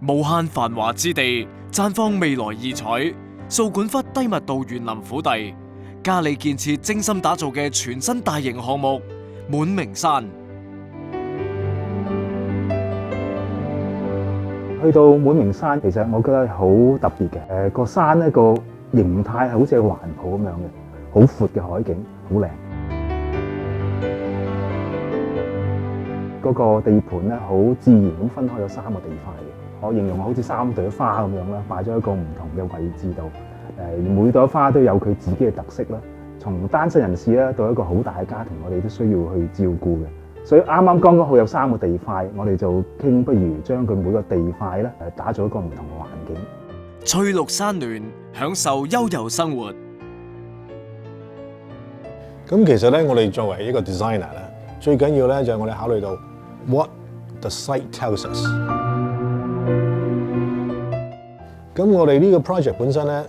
無限繁華之地，綻放未來異彩。掃管笏低密度園林腹地，嘉里建設精心打造嘅全新大型項目滿名山。去到滿名山，其實我覺得好特別嘅。個山呢個形態係好似個環抱咁樣嘅，好闊嘅海景，好靚。嗰個地盤咧，好自然咁分開咗3個地塊嘅。我形容好似3朵花咁樣啦，擺咗一個唔同嘅位置度。每朵花都有佢自己嘅特色啦。從單身人士咧到一個好大嘅家庭，我哋都需要去照顧嘅。所以啱剛好有3個地塊，我哋就傾不如將佢每個地塊咧打造一個唔同嘅環境。翠綠山巒，享受悠遊生活。咁其實咧，我哋作為一個 designer 咧，最緊要咧就係我哋考慮到 what the site tells us。咁我哋呢個 project 本身咧，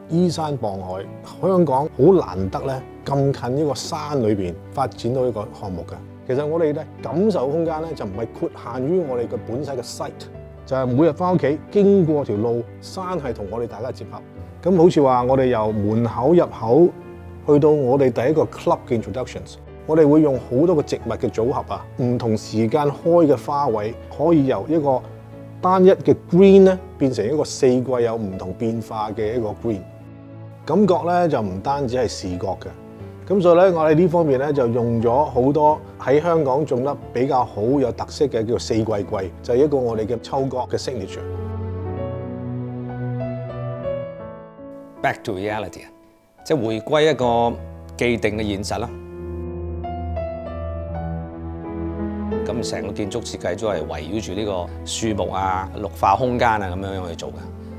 依山傍海，香港好難得咧咁近呢個山裏邊發展到一個項目嘅。其實我哋咧感受空間咧就唔係豁限於我哋嘅本身嘅 site， 就係每日翻屋企經過條路，山係同我哋大家接合。咁好似話我哋由門口入口去到我哋第一個 club 嘅 introductions， 我哋會用好多個植物嘅組合啊，唔同時間開嘅花卉，可以由一個單一嘅 green 咧變成一個4季有唔同變化嘅一個 green， 感覺咧就唔單止係視覺嘅。咁所以咧，我哋呢方面咧就用咗好多喺香港種得比較好有特色嘅叫做4季桂，就係一個我哋嘅嗅覺嘅 signature。 Back to reality， 即係回歸一個既定嘅現實啦。咁成個建築設計都係圍繞住呢個樹木啊、綠化空間啊咁樣去做嘅。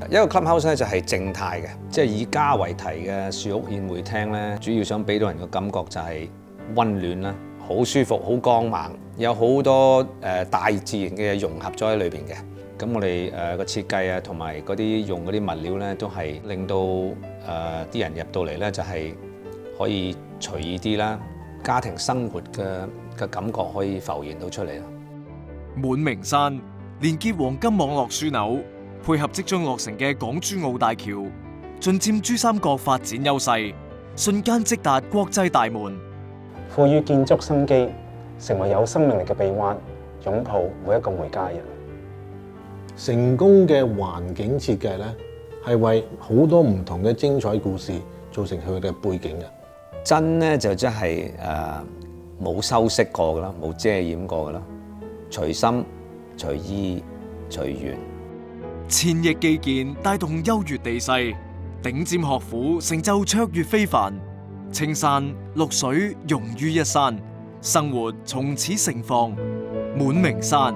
一個 clubhouse 咧就係靜態嘅，即係以家為題嘅樹屋宴會廳咧，主要想俾到人嘅感覺就係溫暖啦，好舒服、好光猛，有好多大自然嘅嘢融合咗喺裏邊嘅。咁我哋個設計啊，同埋嗰啲用嗰啲物料咧，都係令到啲人入到嚟咧，就係可以隨意啲啦，家庭生活嘅感覺可以浮現到出嚟啦。滿名山連結黃金網絡樞紐，配合即將落成嘅港珠澳大橋，盡佔珠三角發展優勢，瞬間即達國際大門。賦予建築生機，成為有生命力嘅臂彎，擁抱每一個每家人。成功嘅環境設計咧，係為好多唔同嘅精彩故事造成佢嘅背景嘅。真咧就真係冇修飾過噶啦，冇遮掩過噶啦，隨心隨意隨緣。千億基建帶動優越地勢，頂尖學府成就卓越非凡，青山綠水融於一山，生活從此盛放。滿名山。